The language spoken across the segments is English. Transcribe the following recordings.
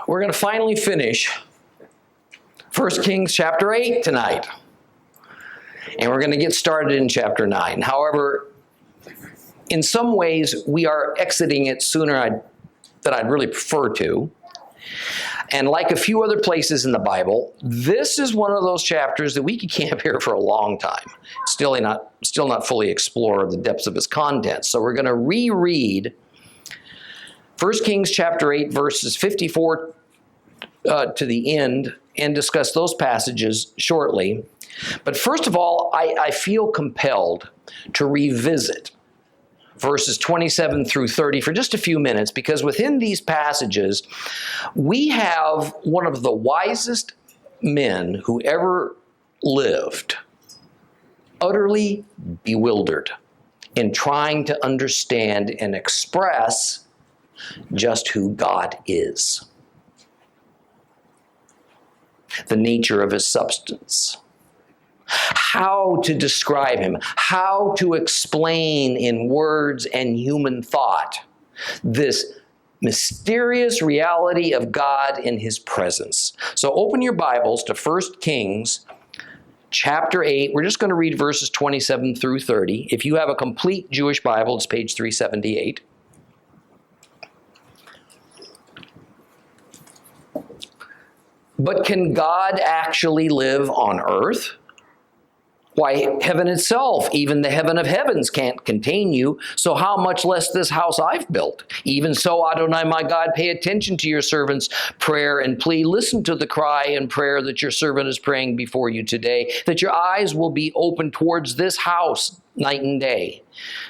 We're going to finally finish 1 Kings chapter 8 tonight. And we're going to get started in chapter 9. However, in some ways, we are exiting it sooner than I'd really prefer to. And like a few other places in the Bible, this is one of those chapters that we could camp here for a long time. Still not fully explore the depths of its content. So we're going to reread 1 Kings chapter 8, verses 54 to the end, and discuss those passages shortly. But first of all, I feel compelled to revisit verses 27 through 30 for just a few minutes, because within these passages, we have one of the wisest men who ever lived, utterly bewildered in trying to understand and express just who God is, the nature of his substance, how to describe him, how to explain in words and human thought this mysterious reality of God in his presence. So open your Bibles to 1 Kings chapter 8. We're just going to read verses 27 through 30. If you have a complete Jewish Bible, it's page 378. But can God actually live on earth? Why, heaven itself, even the heaven of heavens, can't contain you, so how much less this house I've built? Even so, Adonai, my God, pay attention to your servant's prayer and plea. Listen to the cry and prayer that your servant is praying before you today, that your eyes will be open towards this house night and day,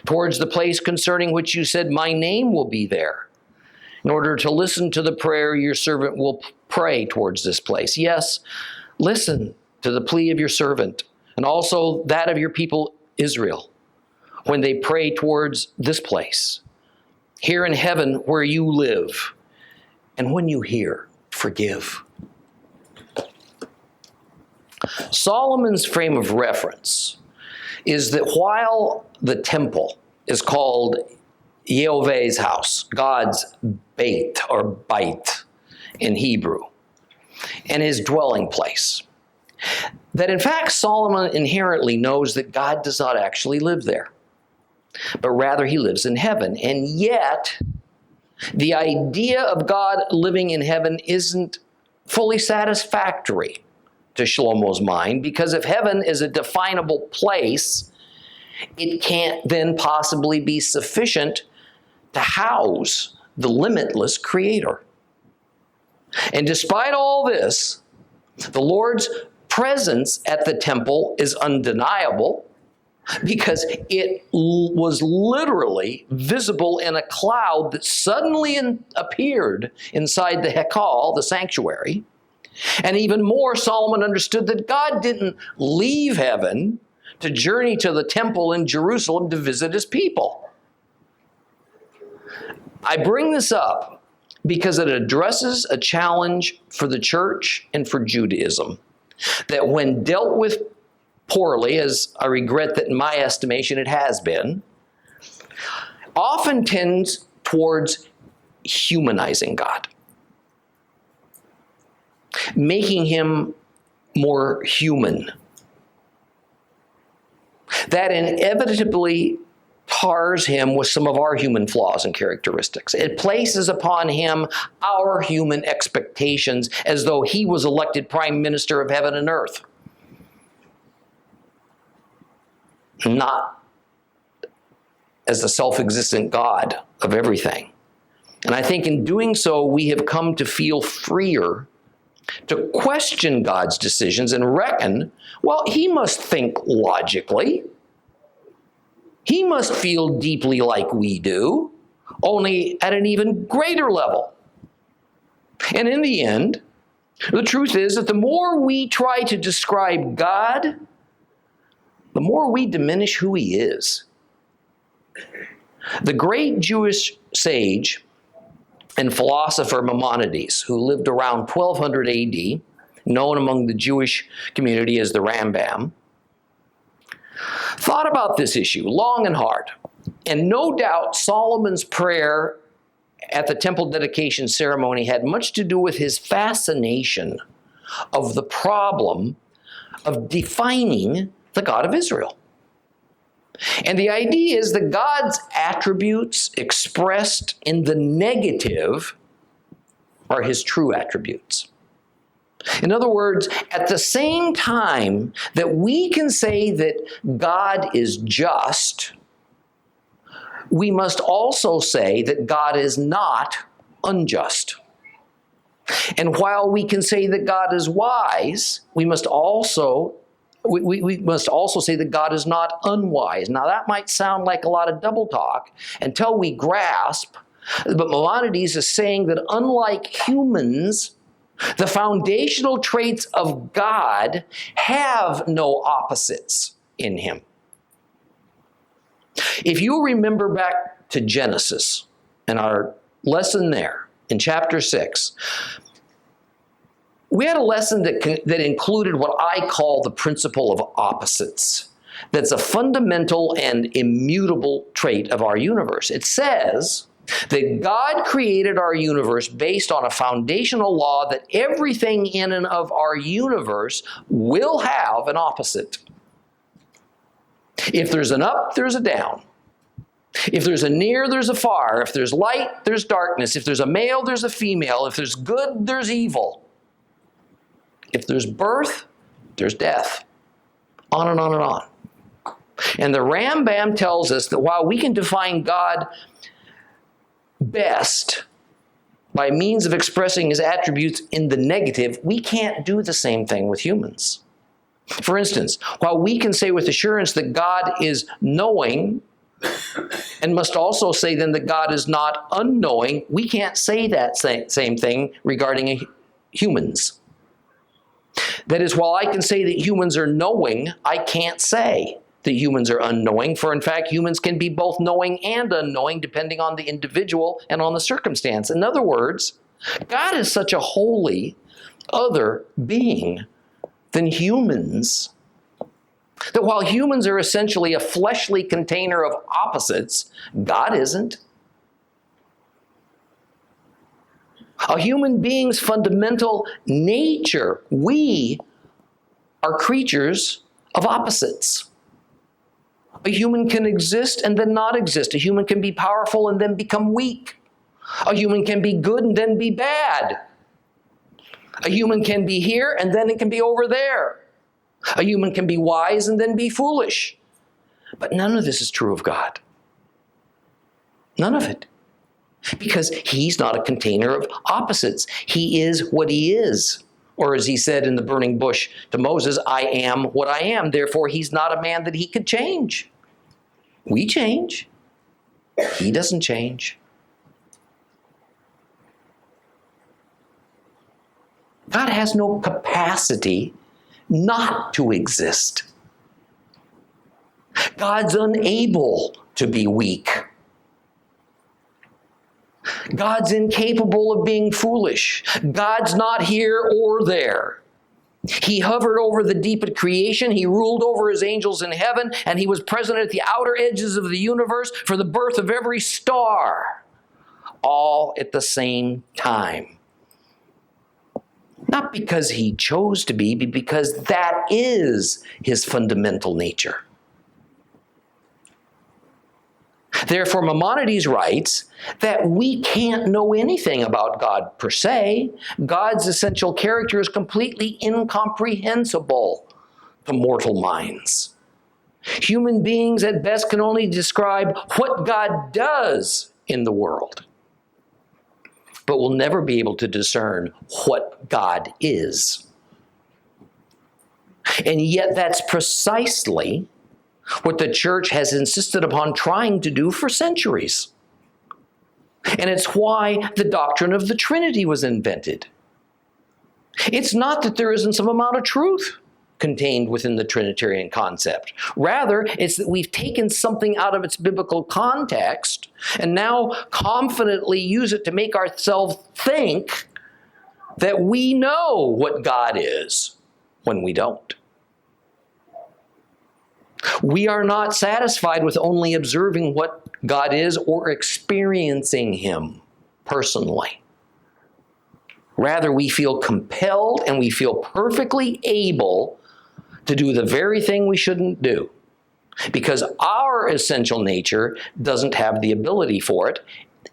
towards the place concerning which you said, my name will be there, in order to listen to the prayer your servant will pray towards this place. Yes, listen to the plea of your servant, and also that of your people Israel, when they pray towards this place, here in heaven where you live. And when you hear, forgive. Solomon's frame of reference is that while the temple is called Yahweh's house, God's Beit or Bait in Hebrew, and his dwelling place, that in fact Solomon inherently knows that God does not actually live there, but rather he lives in heaven. And yet, the idea of God living in heaven isn't fully satisfactory to Shlomo's mind, because if heaven is a definable place, it can't then possibly be sufficient to house the limitless Creator. And despite all this, the Lord's presence at the temple is undeniable, because it was literally visible in a cloud that suddenly appeared inside the Hekal, the sanctuary. And even more, Solomon understood that God didn't leave heaven to journey to the temple in Jerusalem to visit his people. I bring this up because it addresses a challenge for the church and for Judaism, that when dealt with poorly, as I regret that in my estimation it has been, often tends towards humanizing God, making him more human. That inevitably tars him with some of our human flaws and characteristics. It places upon him our human expectations as though he was elected prime minister of heaven and earth, not as the self-existent God of everything. And I think in doing so, we have come to feel freer to question God's decisions and reckon, well, he must think logically. He must feel deeply like we do, only at an even greater level. And in the end, the truth is that the more we try to describe God, the more we diminish who he is. The great Jewish sage and philosopher Maimonides, who lived around 1200 AD, known among the Jewish community as the Rambam, thought about this issue long and hard. And no doubt Solomon's prayer at the temple dedication ceremony had much to do with his fascination of the problem of defining the God of Israel. And the idea is that God's attributes expressed in the negative are his true attributes. In other words, at the same time that we can say that God is just, we must also say that God is not unjust. And while we can say that God is wise, we must also say that God is not unwise. Now that might sound like a lot of double talk until we grasp, but Maimonides is saying that unlike humans, the foundational traits of God have no opposites in him. If you remember back to Genesis and our lesson there in chapter 6, we had a lesson that included what I call the principle of opposites. That's a fundamental and immutable trait of our universe. It says that God created our universe based on a foundational law that everything in and of our universe will have an opposite. If there's an up, there's a down. If there's a near, there's a far. If there's light, there's darkness. If there's a male, there's a female. If there's good, there's evil. If there's birth, there's death. On and on and on. And the Rambam tells us that while we can define God best by means of expressing his attributes in the negative, we can't do the same thing with humans. For instance, while we can say with assurance that God is knowing, and must also say then that God is not unknowing, we can't say that same thing regarding humans. That is, while I can say that humans are knowing, I can't say that humans are unknowing, for in fact, humans can be both knowing and unknowing depending on the individual and on the circumstance. In other words, God is such a holy other being than humans that while humans are essentially a fleshly container of opposites, God isn't. A human being's fundamental nature, we are creatures of opposites. A human can exist and then not exist. A human can be powerful and then become weak. A human can be good and then be bad. A human can be here and then it can be over there. A human can be wise and then be foolish. But none of this is true of God. None of it. Because he's not a container of opposites. He is what he is. Or as he said in the burning bush to Moses, I am what I am. Therefore, he's not a man that he could change. We change. He doesn't change. God has no capacity not to exist. God's unable to be weak. God's incapable of being foolish. God's not here or there. He hovered over the deep at creation. He ruled over his angels in heaven, and he was present at the outer edges of the universe for the birth of every star, all at the same time. Not because he chose to be, but because that is his fundamental nature. Therefore, Maimonides writes that we can't know anything about God per se. God's essential character is completely incomprehensible to mortal minds. Human beings at best can only describe what God does in the world, but will never be able to discern what God is. And yet that's precisely what the church has insisted upon trying to do for centuries. And it's why the doctrine of the Trinity was invented. It's not that there isn't some amount of truth contained within the Trinitarian concept. Rather, it's that we've taken something out of its biblical context and now confidently use it to make ourselves think that we know what God is when we don't. We are not satisfied with only observing what God is or experiencing him, personally. Rather, we feel compelled and we feel perfectly able to do the very thing we shouldn't do, because our essential nature doesn't have the ability for it,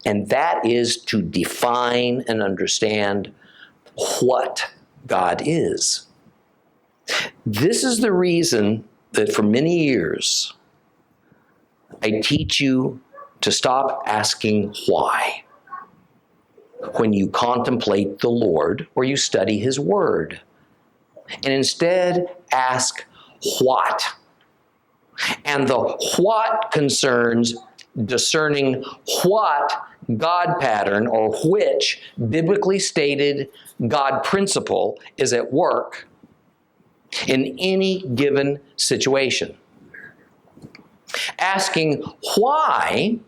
and that is to define and understand what God is. This is the reason that for many years I teach you to stop asking why when you contemplate the Lord or you study His Word, and instead ask what. And the what concerns discerning what God pattern or which biblically stated God principle is at work in any given situation. Asking why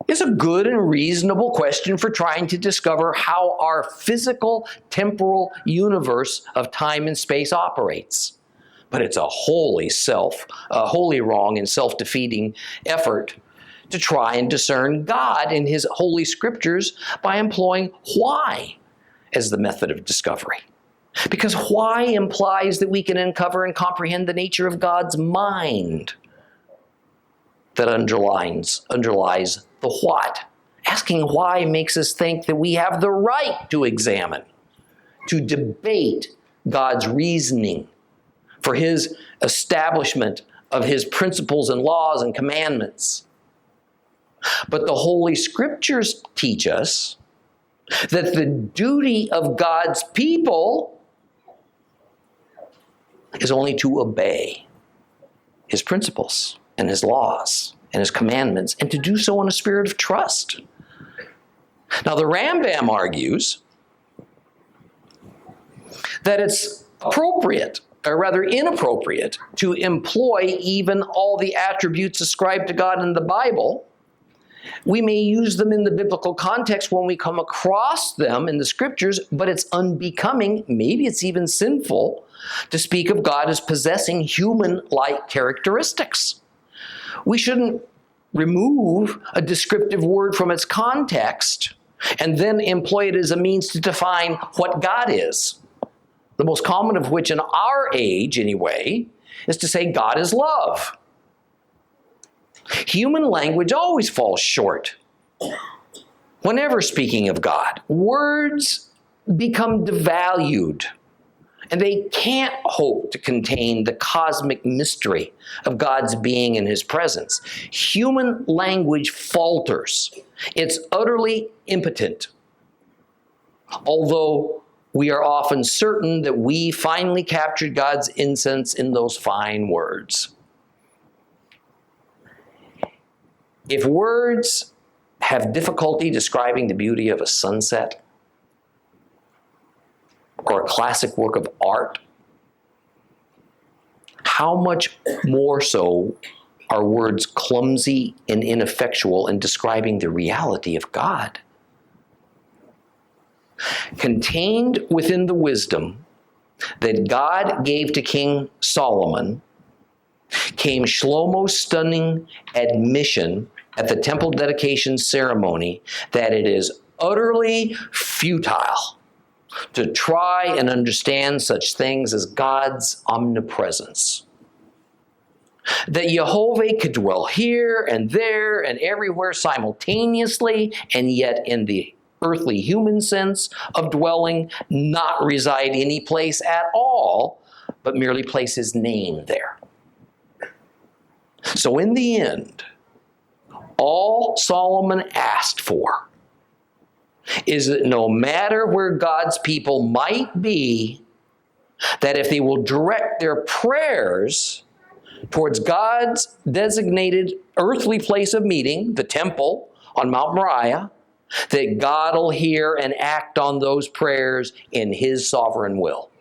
is a good and reasonable question for trying to discover how our physical, temporal universe of time and space operates. But it's a wholly wrong and self-defeating effort to try and discern God in His holy scriptures by employing why as the method of discovery. Because why implies that we can uncover and comprehend the nature of God's mind that underlies the what. Asking why makes us think that we have the right to examine, to debate God's reasoning for His establishment of His principles and laws and commandments. But the Holy Scriptures teach us that the duty of God's people is only to obey His principles and His laws and His commandments, and to do so in a spirit of trust. Now, the Rambam argues that it's appropriate, or rather inappropriate, to employ even all the attributes ascribed to God in the Bible. We may use them in the biblical context when we come across them in the scriptures, but it's unbecoming, maybe it's even sinful, to speak of God as possessing human-like characteristics. We shouldn't remove a descriptive word from its context and then employ it as a means to define what God is. The most common of which in our age, anyway, is to say God is love. Human language always falls short. Whenever speaking of God, words become devalued, and they can't hope to contain the cosmic mystery of God's being and His presence. Human language falters. It's utterly impotent. Although we are often certain that we finally captured God's essence in those fine words. If words have difficulty describing the beauty of a sunset, or a classic work of art, how much more so are words clumsy and ineffectual in describing the reality of God? Contained within the wisdom that God gave to King Solomon came Shlomo's stunning admission at the temple dedication ceremony that it is utterly futile to try and understand such things as God's omnipresence. That Yahweh could dwell here and there and everywhere simultaneously, and yet in the earthly human sense of dwelling, not reside any place at all, but merely place His name there. So in the end, all Solomon asked for is that no matter where God's people might be, that if they will direct their prayers towards God's designated earthly place of meeting, the temple on Mount Moriah, that God will hear and act on those prayers in His sovereign will.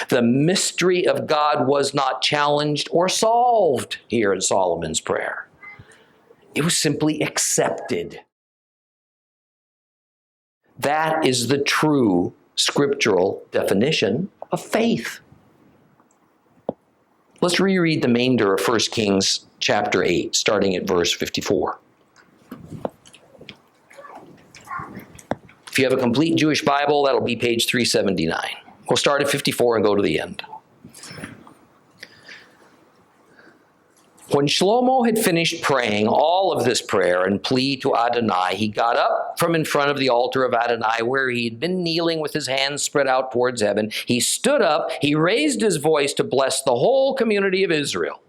The mystery of God was not challenged or solved here in Solomon's prayer. It was simply accepted. That is the true scriptural definition of faith. Let's reread the remainder of 1 Kings chapter 8, starting at verse 54. If you have a complete Jewish Bible, that'll be page 379. We'll start at 54 and go to the end. When Shlomo had finished praying all of this prayer and plea to Adonai, he got up from in front of the altar of Adonai where he had been kneeling with his hands spread out towards heaven. He stood up, he raised his voice to bless the whole community of Israel.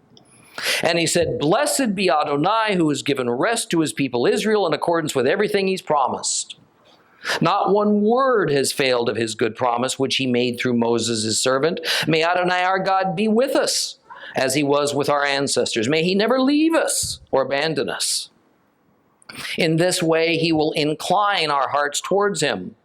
And he said, "Blessed be Adonai, who has given rest to his people Israel in accordance with everything he's promised. Not one word has failed of his good promise, which he made through Moses his servant. May Adonai our God be with us, as he was with our ancestors. May he never leave us or abandon us. In this way, he will incline our hearts towards him,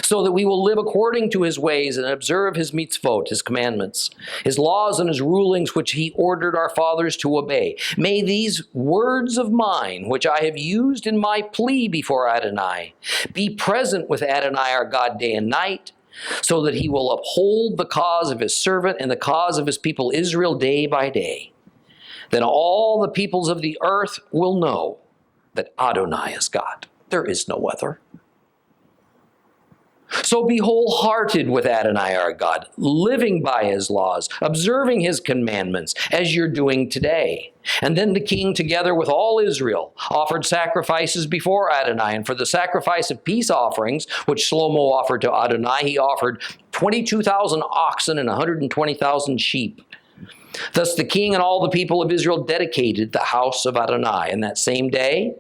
so that we will live according to his ways and observe his mitzvot, his commandments, his laws and his rulings, which he ordered our fathers to obey. May these words of mine, which I have used in my plea before Adonai, be present with Adonai our God day and night, so that he will uphold the cause of his servant and the cause of his people Israel day by day. Then all the peoples of the earth will know that Adonai is God. There is no other. So be wholehearted with Adonai our God, living by his laws, observing his commandments, as you're doing today." And then the king, together with all Israel, offered sacrifices before Adonai. And for the sacrifice of peace offerings, which Shlomo offered to Adonai, he offered 22,000 oxen and 120,000 sheep. Thus the king and all the people of Israel dedicated the house of Adonai. And that same day,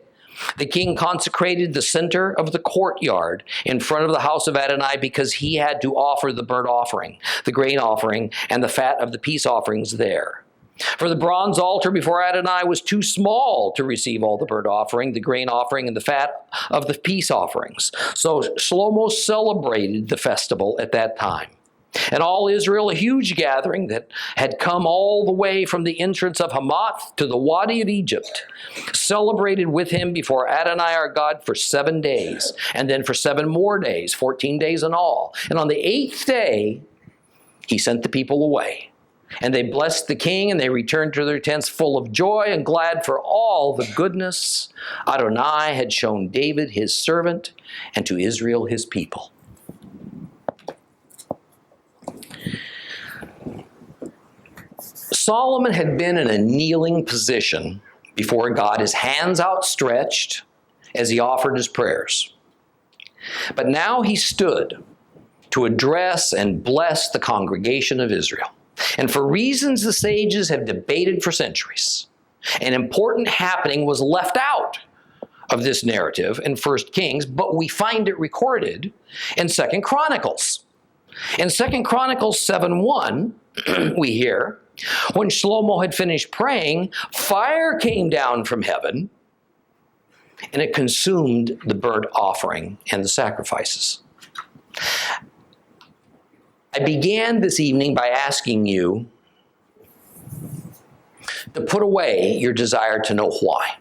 the king consecrated the center of the courtyard in front of the house of Adonai, because he had to offer the burnt offering, the grain offering, and the fat of the peace offerings there. For the bronze altar before Adonai was too small to receive all the burnt offering, the grain offering, and the fat of the peace offerings. So Shlomo celebrated the festival at that time. And all Israel, a huge gathering that had come all the way from the entrance of Hamath to the Wadi of Egypt, celebrated with him before Adonai our God for 7 days, and then for 7 more days, 14 days in all. And on the 8th day, he sent the people away. And they blessed the king, and they returned to their tents full of joy and glad for all the goodness Adonai had shown David his servant, and to Israel his people. Solomon had been in a kneeling position before God, his hands outstretched as he offered his prayers. But now he stood to address and bless the congregation of Israel. And for reasons the sages have debated for centuries, an important happening was left out of this narrative in 1 Kings, but we find it recorded in 2 Chronicles. In 2 Chronicles 7:1, we hear, when Shlomo had finished praying, fire came down from heaven, and it consumed the burnt offering and the sacrifices. I began this evening by asking you to put away your desire to know why.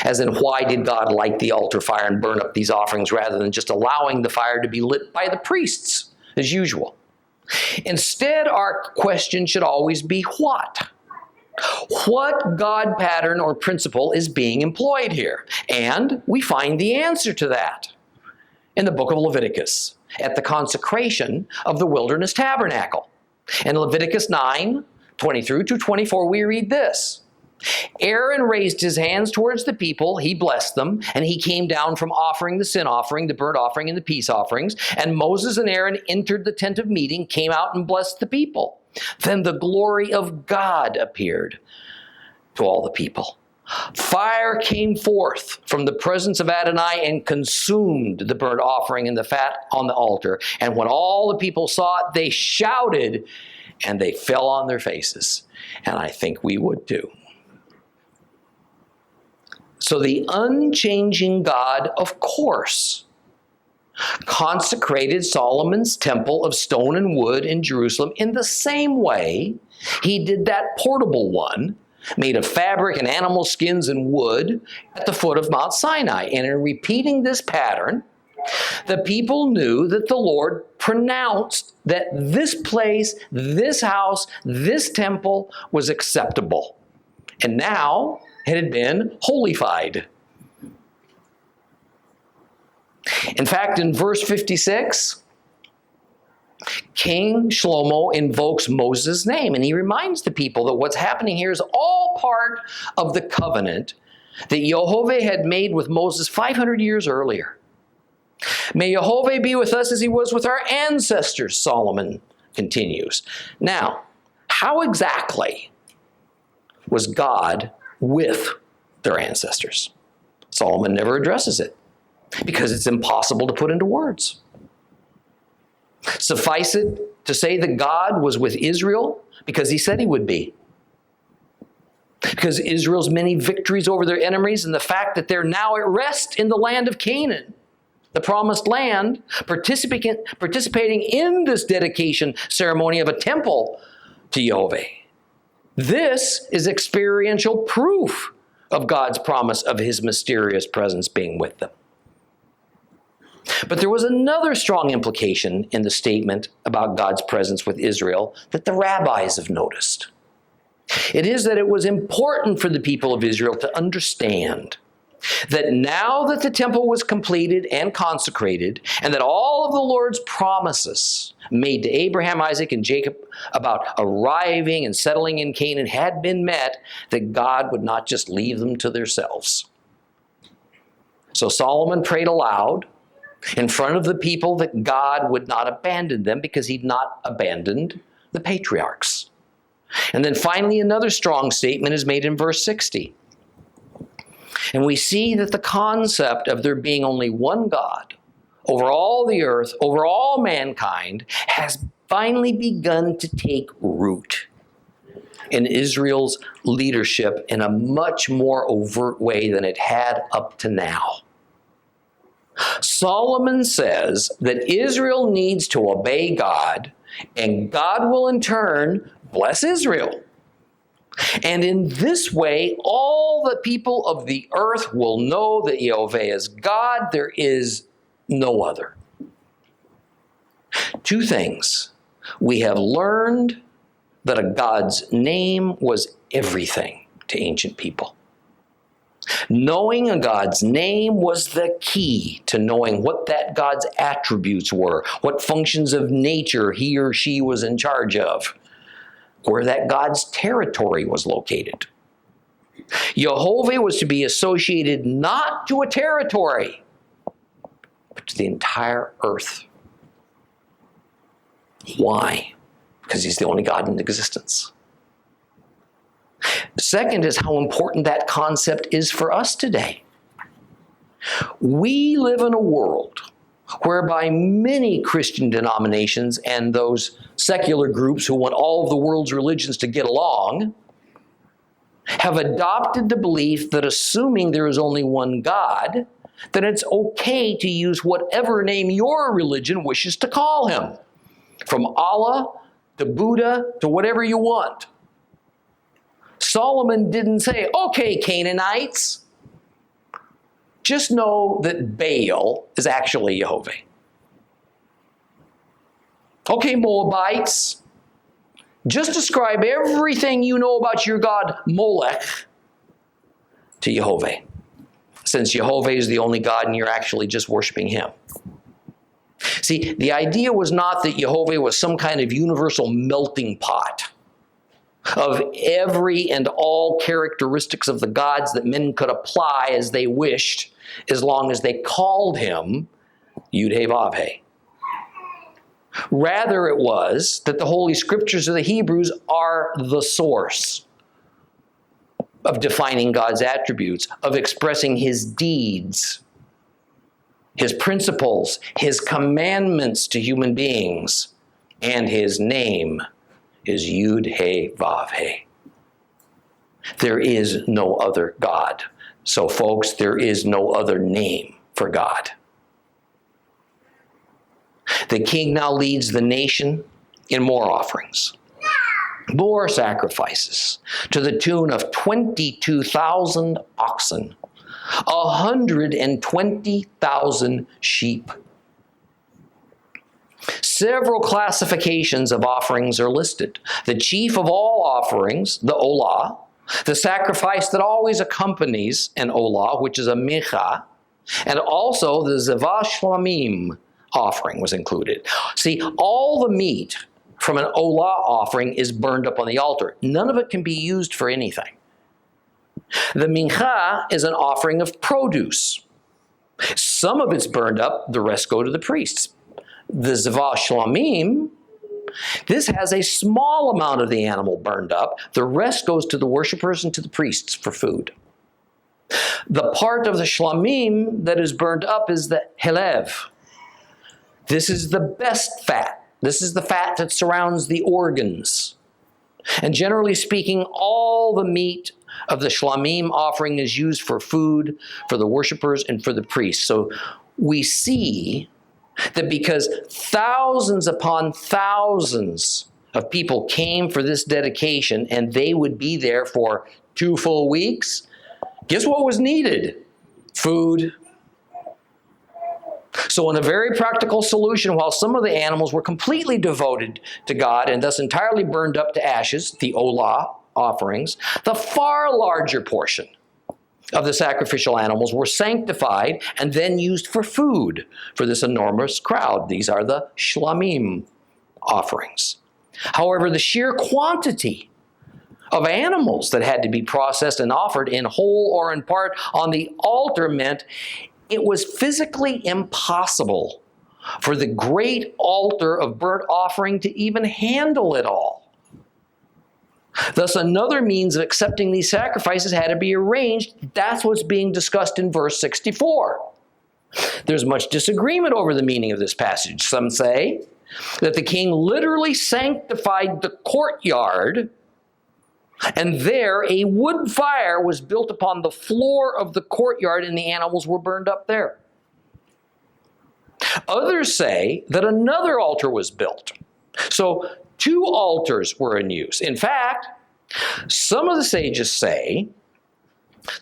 As in, why did God light the altar fire and burn up these offerings rather than just allowing the fire to be lit by the priests as usual? Instead, our question should always be what? What God pattern or principle is being employed here? And we find the answer to that in the book of Leviticus, at the consecration of the wilderness tabernacle. In Leviticus 9:20-24, we read this. Aaron raised his hands towards the people, he blessed them, and he came down from offering the sin offering, the burnt offering, and the peace offerings. And Moses and Aaron entered the tent of meeting, came out and blessed the people. Then the glory of God appeared to all the people. Fire came forth from the presence of Adonai and consumed the burnt offering and the fat on the altar. And when all the people saw it, they shouted and they fell on their faces. And I think we would too. So the unchanging God, of course, consecrated Solomon's temple of stone and wood in Jerusalem in the same way he did that portable one made of fabric and animal skins and wood at the foot of Mount Sinai. And in repeating this pattern, the people knew that the Lord pronounced that this place, this house, this temple was acceptable. And now it had been holified. In fact, in verse 56, King Shlomo invokes Moses' name, and he reminds the people that what's happening here is all part of the covenant that Yahweh had made with Moses 500 years earlier. May Yahweh be with us as he was with our ancestors, Solomon continues. Now, how exactly was God with their ancestors? Solomon never addresses it because it's impossible to put into words. Suffice it to say that God was with Israel because he said he would be. Because Israel's many victories over their enemies and the fact that they're now at rest in the land of Canaan, the promised land, participating in this dedication ceremony of a temple to Yahweh. This is experiential proof of God's promise of his mysterious presence being with them. But there was another strong implication in the statement about God's presence with Israel that the rabbis have noticed. It is that it was important for the people of Israel to understand that now that the temple was completed and consecrated, and that all of the Lord's promises made to Abraham, Isaac, and Jacob about arriving and settling in Canaan had been met, that God would not just leave them to themselves. So Solomon prayed aloud in front of the people that God would not abandon them because he'd not abandoned the patriarchs. And then finally, another strong statement is made in verse 60. And we see that the concept of there being only one God over all the earth, over all mankind, has finally begun to take root in Israel's leadership in a much more overt way than it had up to now. Solomon says that Israel needs to obey God, and God will in turn bless Israel. And in this way, all the people of the earth will know that Yahweh is God. There is no other. Two things. We have learned that a God's name was everything to ancient people. Knowing a God's name was the key to knowing what that God's attributes were, what functions of nature he or she was in charge of, where that God's territory was located. Yahweh was to be associated not to a territory, but to the entire earth. Why? Because he's the only God in existence. Second is how important that concept is for us today. We live in a world whereby many Christian denominations and those secular groups who want all of the world's religions to get along have adopted the belief that assuming there is only one God, then it's okay to use whatever name your religion wishes to call him, from Allah to Buddha to whatever you want. Solomon didn't say, okay, Canaanites, just know that Baal is actually Yahweh. Okay, Moabites, just describe everything you know about your god Molech to Yahweh, since Yahweh is the only God and you're actually just worshiping him. See, the idea was not that Yahweh was some kind of universal melting pot of every and all characteristics of the gods that men could apply as they wished, as long as they called him Yud-Heh-Vav-Heh. Rather, it was that the Holy Scriptures of the Hebrews are the source of defining God's attributes, of expressing his deeds, his principles, his commandments to human beings, and his name is Yud-Heh-Vav-Heh. There is no other God. So folks, there is no other name for God. The king now leads the nation in more offerings, more sacrifices, to the tune of 22,000 oxen, 120,000 sheep. Several classifications of offerings are listed. The chief of all offerings, the olah, the sacrifice that always accompanies an olah, which is a micha, And also the Zevah Shlamim offering was included. See, all the meat from an Olah offering is burned up on the altar. None of it can be used for anything. The Mincha is an offering of produce. Some of it's burned up, the rest go to the priests. The Zevah Shlamim, this has a small amount of the animal burned up. The rest goes to the worshipers and to the priests for food. The part of the Shlamim that is burned up is the Helev. This is the best fat. This is the fat that surrounds the organs. And generally speaking, all the meat of the Shlamim offering is used for food, for the worshipers, and for the priests. So we see that because thousands upon thousands of people came for this dedication, and they would be there for 2 full weeks, guess what was needed? Food. So in a very practical solution, while some of the animals were completely devoted to God and thus entirely burned up to ashes, the Olah offerings, the far larger portion of the sacrificial animals were sanctified and then used for food for this enormous crowd. These are the Shlamim offerings. However, the sheer quantity of animals that had to be processed and offered in whole or in part on the altar meant it was physically impossible for the great altar of burnt offering to even handle it all. Thus, another means of accepting these sacrifices had to be arranged. That's what's being discussed in verse 64. There's much disagreement over the meaning of this passage. Some say that the king literally sanctified the courtyard, and there a wood fire was built upon the floor of the courtyard, and the animals were burned up there. Others say that another altar was built. So 2 altars were in use. In fact, some of the sages say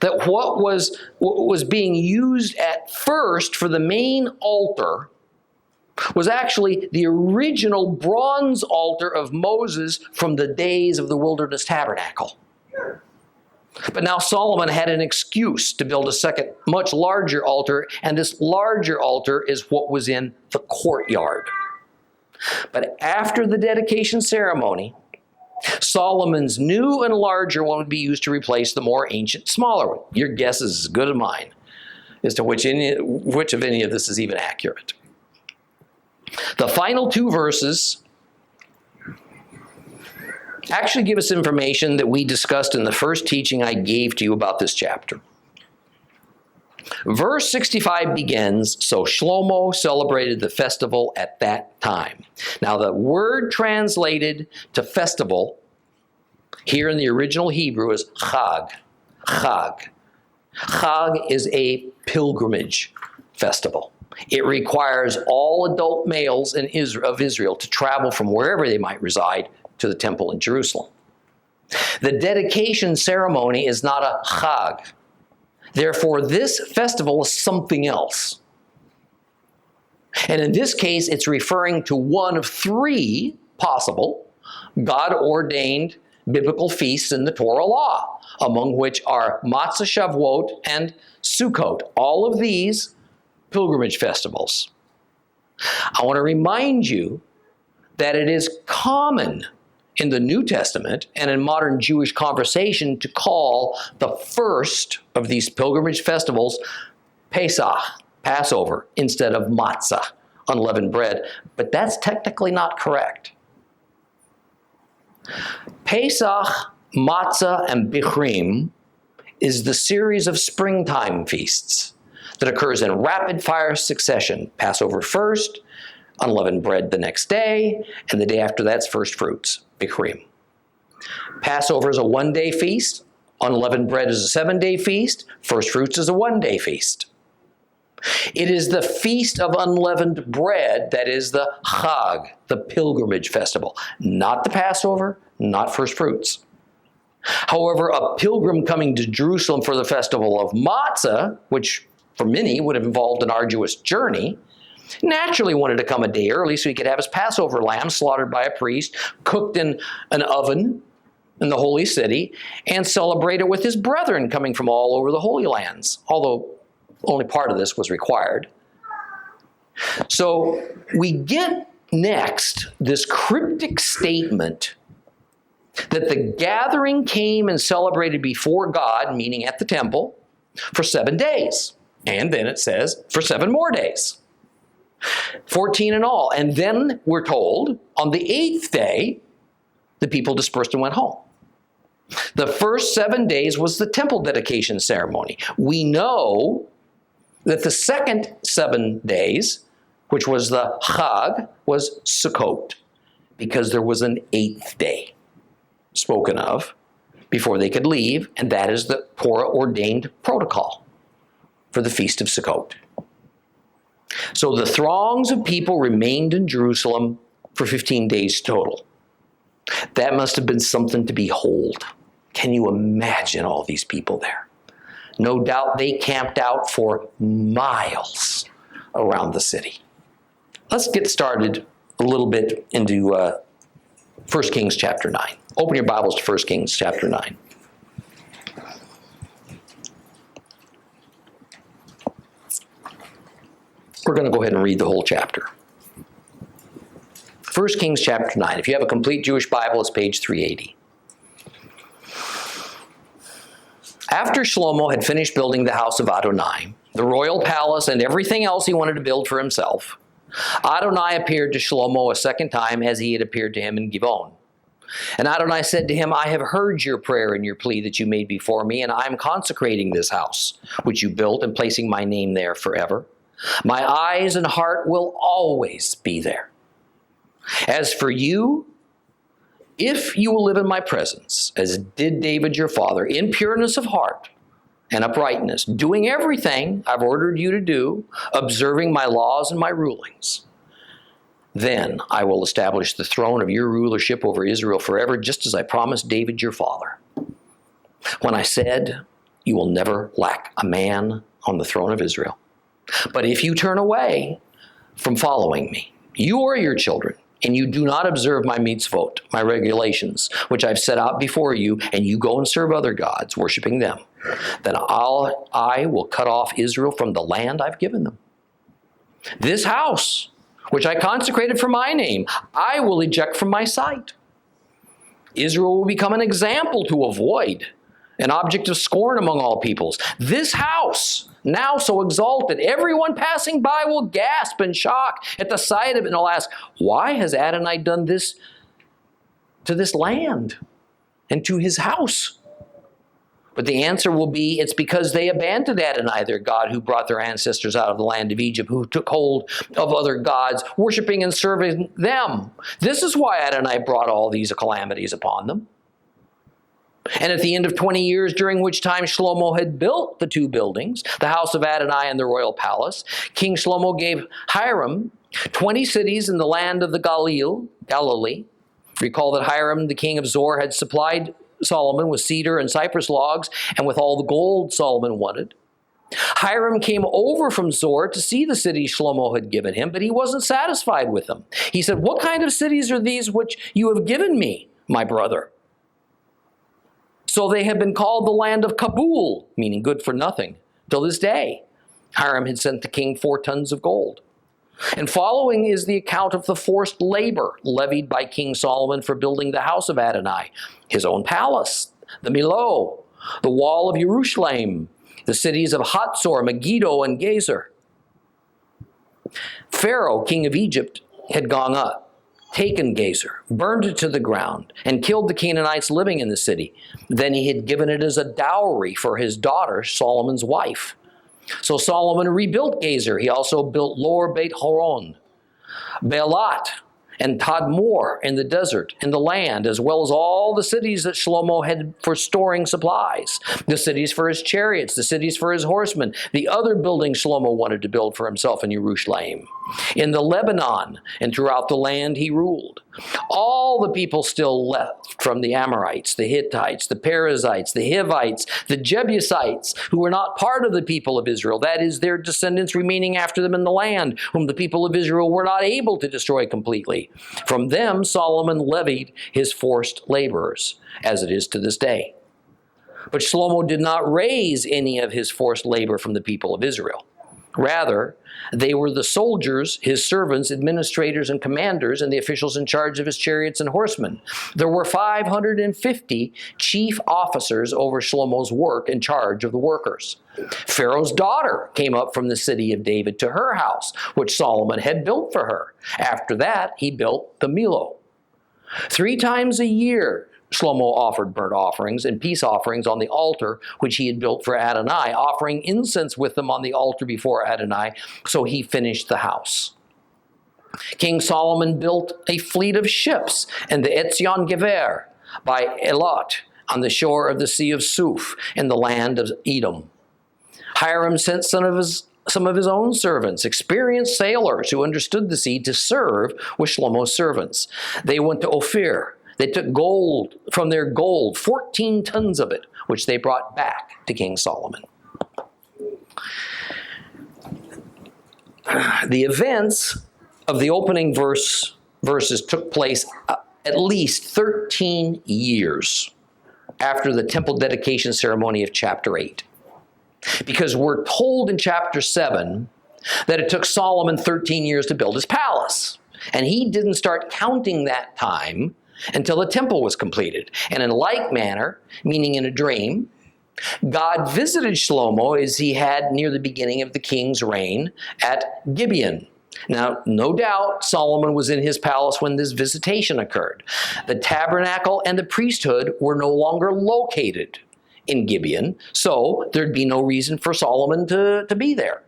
that what was being used at first for the main altar was actually the original bronze altar of Moses from the days of the wilderness tabernacle. But now Solomon had an excuse to build a second, much larger altar, and this larger altar is what was in the courtyard. But after the dedication ceremony, Solomon's new and larger one would be used to replace the more ancient, smaller one. Your guess is as good as mine as to which of any of this is even accurate. The final 2 verses actually give us information that we discussed in the first teaching I gave to you about this chapter. Verse 65 begins, "So Shlomo celebrated the festival at that time." Now the word translated to festival here in the original Hebrew is chag. Chag. Chag is a pilgrimage festival. It requires all adult males of Israel to travel from wherever they might reside to the temple in Jerusalem. The dedication ceremony is not a chag. Therefore, this festival is something else. And in this case, it's referring to one of 3 possible God-ordained biblical feasts in the Torah law, among which are Matzah Shavuot and Sukkot. All of these pilgrimage festivals. I want to remind you that it is common in the New Testament and in modern Jewish conversation to call the first of these pilgrimage festivals Pesach, Passover, instead of matzah, unleavened bread. But that's technically not correct. Pesach, matzah, and bichrim is the series of springtime feasts that occurs in rapid-fire succession. Passover first, unleavened bread the next day, and the day after that's first fruits, bichrim. Passover is a 1-day feast. Unleavened bread is a 7-day feast. First fruits is a 1-day feast. It is the feast of unleavened bread that is the Chag, the pilgrimage festival, not the Passover, not first fruits. However, a pilgrim coming to Jerusalem for the festival of Matzah, which for many would have involved an arduous journey, naturally wanted to come a day early so he could have his Passover lamb slaughtered by a priest, cooked in an oven in the holy city, and celebrate it with his brethren coming from all over the Holy Lands. Although only part of this was required. So we get next this cryptic statement that the gathering came and celebrated before God, meaning at the temple, for 7 days. And then it says, for 7 more days. 14 in all. And then we're told, on the 8th day, the people dispersed and went home. The first 7 days was the temple dedication ceremony. We know that the second 7 days, which was the Chag, was Sukkot, because there was an 8th day spoken of before they could leave, and that is the Torah-ordained protocol for the Feast of Sukkot. So the throngs of people remained in Jerusalem for 15 days total. That must have been something to behold. Can you imagine all these people there? No doubt they camped out for miles around the city. Let's get started a little bit into 1 Kings chapter 9. Open your Bibles to 1 Kings chapter 9. We're going to go ahead and read the whole chapter. 1 Kings chapter 9. If you have a complete Jewish Bible, it's page 380. After Shlomo had finished building the house of Adonai, the royal palace, and everything else he wanted to build for himself, Adonai appeared to Shlomo a second time as he had appeared to him in Givon. And Adonai said to him, I have heard your prayer and your plea that you made before me, and I am consecrating this house, which you built, and placing my name there forever. My eyes and heart will always be there. As for you, if you will live in my presence, as did David your father, in pureness of heart and uprightness, doing everything I've ordered you to do, observing my laws and my rulings, then I will establish the throne of your rulership over Israel forever, just as I promised David your father. When I said, you will never lack a man on the throne of Israel. But if you turn away from following me, you or your children, and you do not observe my mitzvot, my regulations, which I've set out before you, and you go and serve other gods, worshiping them, then I will cut off Israel from the land I've given them. This house, which I consecrated for my name, I will eject from my sight. Israel will become an example to avoid, an object of scorn among all peoples. This house, now so exalted, everyone passing by will gasp in shock at the sight of it, and will ask, why has Adonai done this to this land and to his house? But the answer will be, it's because they abandoned Adonai, their God, who brought their ancestors out of the land of Egypt, who took hold of other gods, worshiping and serving them. This is why Adonai brought all these calamities upon them. And at the end of 20 years, during which time Shlomo had built the 2 buildings, the house of Adonai and the royal palace, King Shlomo gave Hiram 20 cities in the land of the Galilee. Recall that Hiram, the king of Zor, had supplied Solomon with cedar and cypress logs and with all the gold Solomon wanted. Hiram came over from Zor to see the cities Shlomo had given him, but he wasn't satisfied with them. He said, what kind of cities are these which you have given me, my brother? So they have been called the land of Kabul, meaning good for nothing, till this day. Hiram had sent the king 4 tons of gold. And following is the account of the forced labor levied by King Solomon for building the house of Adonai, his own palace, the Millo, the wall of Jerusalem, the cities of Hatzor, Megiddo, and Gezer. Pharaoh, king of Egypt, had gone up, taken Gezer, burned it to the ground, and killed the Canaanites living in the city. Then he had given it as a dowry for his daughter, Solomon's wife. So Solomon rebuilt Gezer. He also built Lower Beit Horon, Baalat, and Tadmor in the desert, in the land, as well as all the cities that Shlomo had for storing supplies, the cities for his chariots, the cities for his horsemen, the other buildings Shlomo wanted to build for himself in Jerusalem. In the Lebanon and throughout the land he ruled. All the people still left from the Amorites, the Hittites, the Perizzites, the Hivites, the Jebusites, who were not part of the people of Israel, that is, their descendants remaining after them in the land, whom the people of Israel were not able to destroy completely. From them Solomon levied his forced laborers, as it is to this day. But Shlomo did not raise any of his forced labor from the people of Israel. Rather, they were the soldiers, his servants, administrators, and commanders, and the officials in charge of his chariots and horsemen. There were 550 chief officers over Shlomo's work in charge of the workers. Pharaoh's daughter came up from the city of David to her house, which Solomon had built for her. After that, he built the Millo. 3 times a year, Shlomo offered burnt offerings and peace offerings on the altar which he had built for Adonai, offering incense with them on the altar before Adonai, so he finished the house. King Solomon built a fleet of ships in the Etzion Geber by Elot on the shore of the Sea of Suf in the land of Edom. Hiram sent some of his own servants, experienced sailors who understood the sea, to serve with Shlomo's servants. They went to Ophir. They took gold from their gold, 14 tons of it, which they brought back to King Solomon. The events of the opening verses took place at least 13 years after the temple dedication ceremony of chapter 8. Because we're told in chapter 7 that it took Solomon 13 years to build his palace. And he didn't start counting that time until the temple was completed. And in like manner, meaning in a dream, God visited Shlomo as he had near the beginning of the king's reign at Gibeon. Now, no doubt Solomon was in his palace when this visitation occurred. The tabernacle and the priesthood were no longer located in Gibeon, so there'd be no reason for Solomon to be there.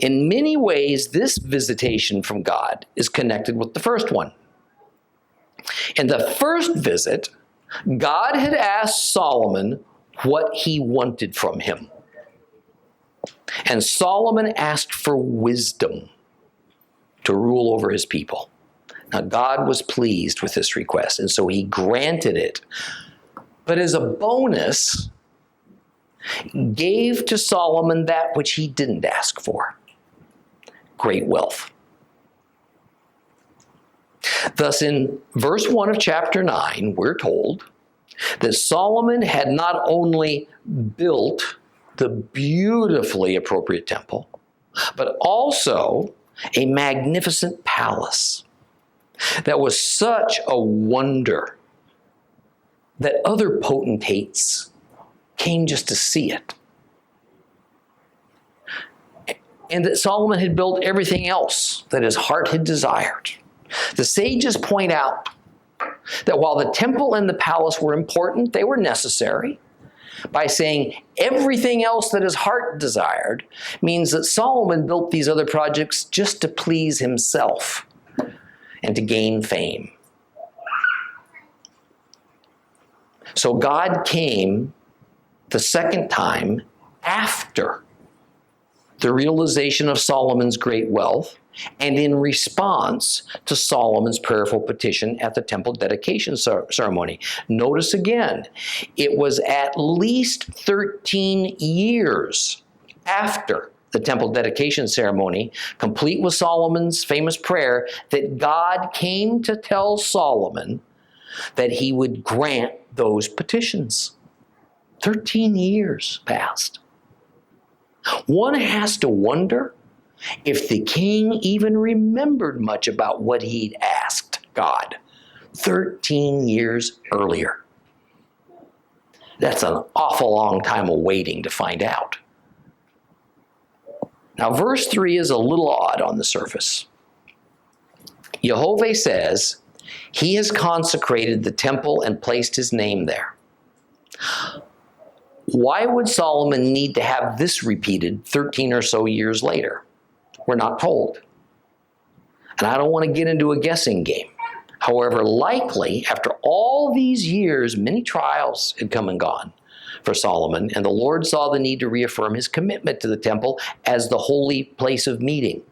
In many ways, this visitation from God is connected with the first one. In the first visit, God had asked Solomon what he wanted from him. And Solomon asked for wisdom to rule over his people. Now, God was pleased with this request, and so he granted it. But as a bonus, gave to Solomon that which he didn't ask for: great wealth. Thus, in verse 1 of chapter 9, we're told that Solomon had not only built the beautifully appropriate temple, but also a magnificent palace that was such a wonder that other potentates came just to see it. And that Solomon had built everything else that his heart had desired. The sages point out that while the temple and the palace were important, they were necessary, by saying everything else that his heart desired means that Solomon built these other projects just to please himself and to gain fame. So God came the second time after the realization of Solomon's great wealth and in response to Solomon's prayerful petition at the temple dedication ceremony. Notice again, it was at least 13 years after the temple dedication ceremony, complete with Solomon's famous prayer, that God came to tell Solomon that he would grant those petitions. 13 years passed. One has to wonder if the king even remembered much about what he'd asked God 13 years earlier. That's an awful long time of waiting to find out. Now, verse 3 is a little odd on the surface. Yahweh says, he has consecrated the temple and placed his name there. Why would Solomon need to have this repeated 13 or so years later? We're not told. And I don't want to get into a guessing game. However, likely, after all these years, many trials had come and gone for Solomon, and the Lord saw the need to reaffirm his commitment to the temple as the holy place of meeting.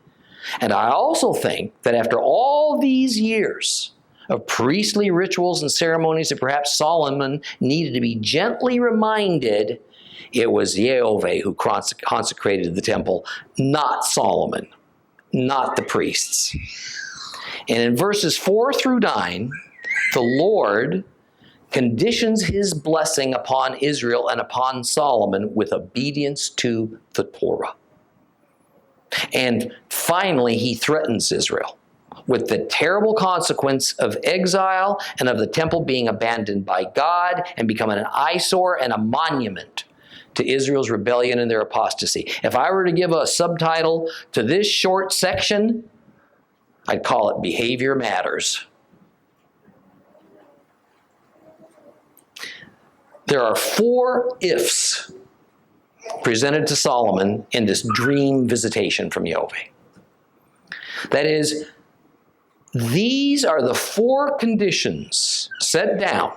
And I also think that after all these years of priestly rituals and ceremonies that perhaps Solomon needed to be gently reminded, it was Yahweh who consecrated the temple, not Solomon, not the priests. And in verses 4 through 9, the Lord conditions his blessing upon Israel and upon Solomon with obedience to the Torah. And finally, he threatens Israel with the terrible consequence of exile and of the temple being abandoned by God and becoming an eyesore and a monument to Israel's rebellion and their apostasy. If I were to give a subtitle to this short section, I'd call it Behavior Matters. There are 4 ifs presented to Solomon in this dream visitation from Yahweh. That is, these are the 4 conditions set down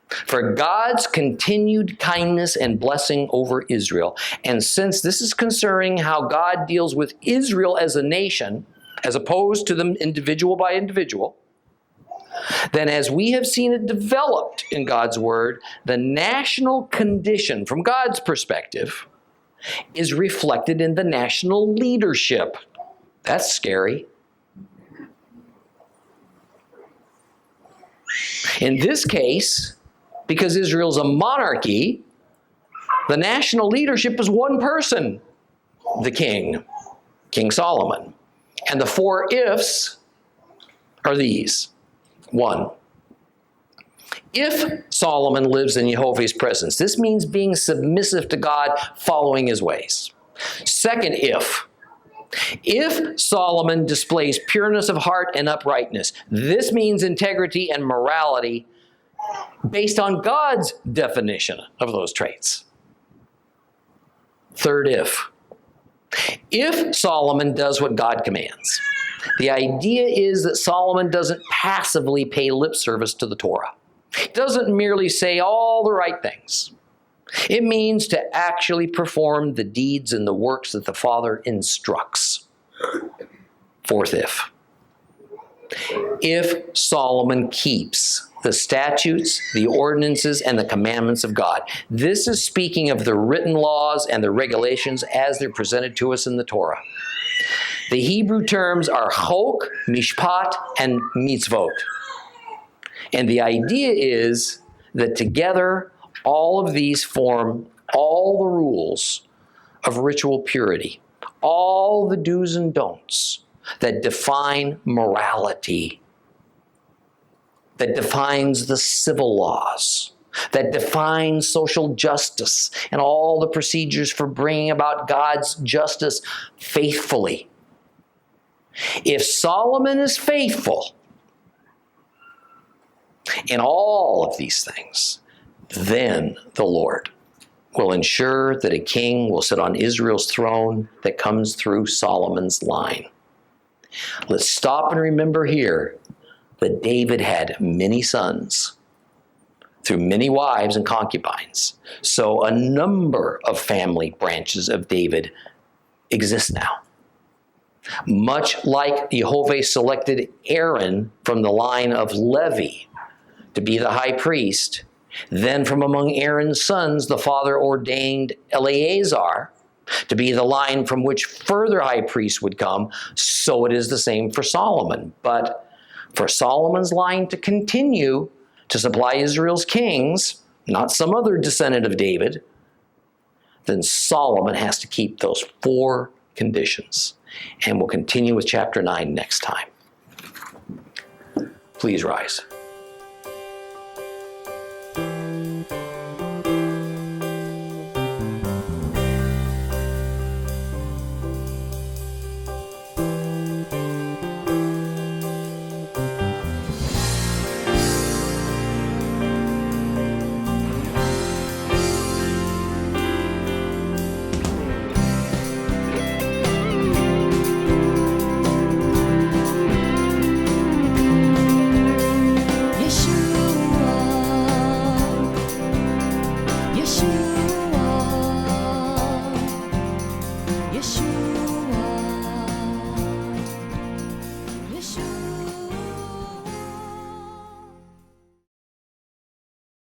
for God's continued kindness and blessing over Israel. And since this is concerning how God deals with Israel as a nation, as opposed to them individual by individual, then as we have seen it developed in God's Word, the national condition from God's perspective is reflected in the national leadership. That's scary. In this case, because Israel's a monarchy, the national leadership is one person, the king, King Solomon. And the 4 ifs are these. 1, if Solomon lives in Yahweh's presence, this means being submissive to God, following his ways. 2nd, if Solomon displays pureness of heart and uprightness, this means integrity and morality based on God's definition of those traits. 3rd, if Solomon does what God commands. The idea is that Solomon doesn't passively pay lip service to the Torah. He doesn't merely say all the right things. It means to actually perform the deeds and the works that the Father instructs. 4th, if Solomon keeps the statutes, the ordinances, and the commandments of God. This is speaking of the written laws and the regulations as they're presented to us in the Torah. The Hebrew terms are chok, mishpat, and mitzvot. And the idea is that together, all of these form all the rules of ritual purity, all the do's and don'ts that define morality, that defines the civil laws, that defines social justice, and all the procedures for bringing about God's justice faithfully. If Solomon is faithful in all of these things, then the Lord will ensure that a king will sit on Israel's throne that comes through Solomon's line. Let's stop and remember here that David had many sons through many wives and concubines. So a number of family branches of David exist now. Much like Yahweh selected Aaron from the line of Levi to be the high priest, then from among Aaron's sons, the Father ordained Eleazar to be the line from which further high priests would come, so it is the same for Solomon. But for Solomon's line to continue to supply Israel's kings, not some other descendant of David, then Solomon has to keep those 4 conditions. And we'll continue with chapter 9 next time. Please rise.